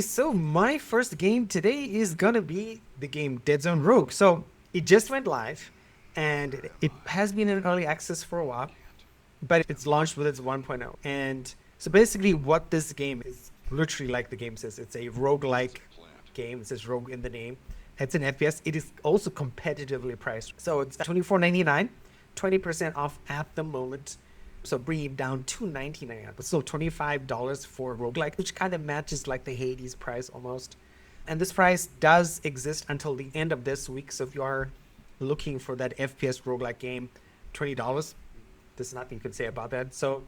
So my first game today is gonna be the game Dead Zone Rogue. So it just went live, and it has been in early access for a while, but it's launched with its 1.0. And so basically what this game is, literally like the game says, it's a roguelike game. It says rogue in the name. It's an FPS. It is also competitively priced. So it's $24.99, 20% off at the moment. So bringing it down to $19.99, but still $25 for a roguelike, which kind of matches like the Hades price almost. And this price does exist until the end of this week. So if you are looking for that FPS roguelike game, $20, there's nothing you can say about that. So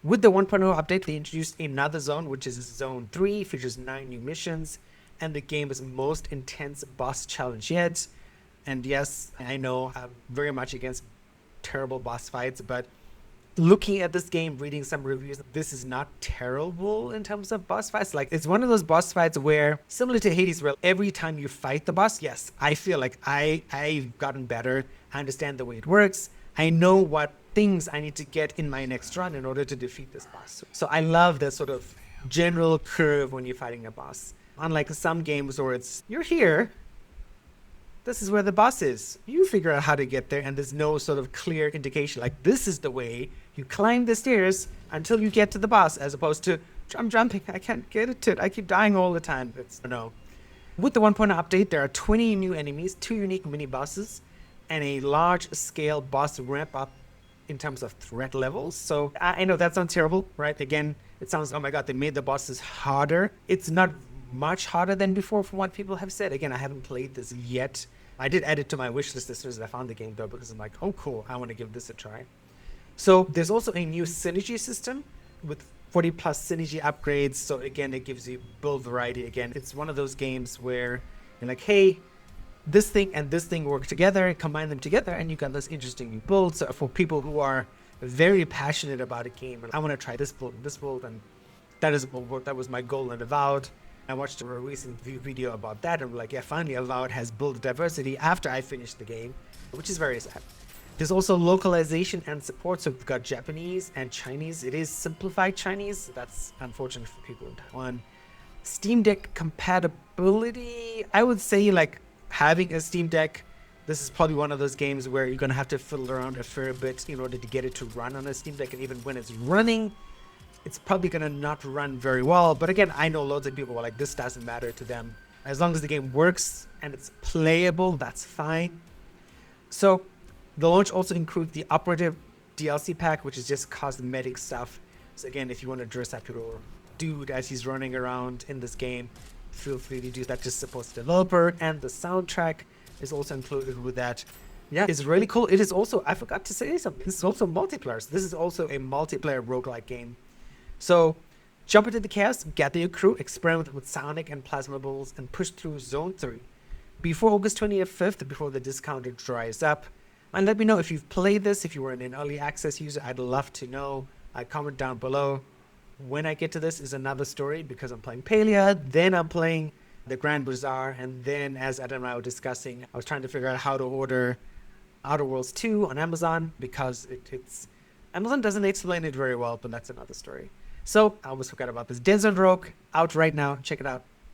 with the 1.0 update, they introduced another zone, which is Zone 3, features 9 new missions, and the game's most intense boss challenge yet. And yes, I know I'm very much against terrible boss fights, but looking at this game, reading some reviews, this is not terrible in terms of boss fights. Like, it's one of those boss fights where, similar to Hades, where every time you fight the boss, yes, I feel like I've gotten better. I understand the way it works. I know what things I need to get in my next run in order to defeat this boss. So I love the sort of general curve when you're fighting a boss. Unlike some games where it's, you're here, this is where the boss is. You figure out how to get there, and there's no sort of clear indication. Like, this is the way. You climb the stairs until you get to the boss, as opposed to, I'm jumping, I can't get to it. I keep dying all the time. It's no. With the 1.0 update, there are 20 new enemies, 2 unique mini bosses, and a large-scale boss ramp-up in terms of threat levels. So I know that sounds terrible, right? Again, it sounds, oh my god, they made the bosses harder. It's not much harder than before from what people have said. Again, I haven't played this yet. I did add it to my wish list as soon as I found the game though, because I'm like, oh cool, I want to give this a try. So there's also a new synergy system with 40 plus synergy upgrades. So again, it gives you build variety. Again, it's one of those games where you're like, hey, this thing and this thing work together, combine them together, and you got this interesting new build. So for people who are very passionate about a game, and I want to try this build, and that was my goal in Avowed. I watched a recent video about that, and I'm like, yeah, finally Avowed has build diversity after I finished the game, which is very sad. There's also localization and support, so we've got Japanese and Chinese. It is simplified Chinese. That's unfortunate for people in Taiwan. Steam Deck compatibility, I would say, like, having a Steam Deck, this is probably one of those games where you're going to have to fiddle around a fair bit in order to get it to run on a Steam Deck, and even when it's running, it's probably going to not run very well. But again, I know loads of people are like, this doesn't matter to them. As long as the game works and it's playable, that's fine. So the launch also includes the operative DLC pack, which is just cosmetic stuff. So again, if you want to dress up your dude as he's running around in this game, feel free to do that. Just supports the developer, and the soundtrack is also included with that. Yeah, it's really cool. It is also, I forgot to say something, this is also multiplayer. So this is also a multiplayer roguelike game. So jump into the chaos, gather your crew, experiment with sonic and plasma balls, and push through Zone 3 before August 25th, before the discount dries up. And let me know if you've played this, if you were an early access user. I'd love to know. Comment down below. When I get to this is another story, because I'm playing Palia, then I'm playing the Grand Bazaar, and then, as Adam and I were discussing, I was trying to figure out how to order Outer Worlds 2 on Amazon, because it's Amazon doesn't explain it very well, but that's another story. So I almost forgot about this. Dead Zone Rogue, out right now. Check it out.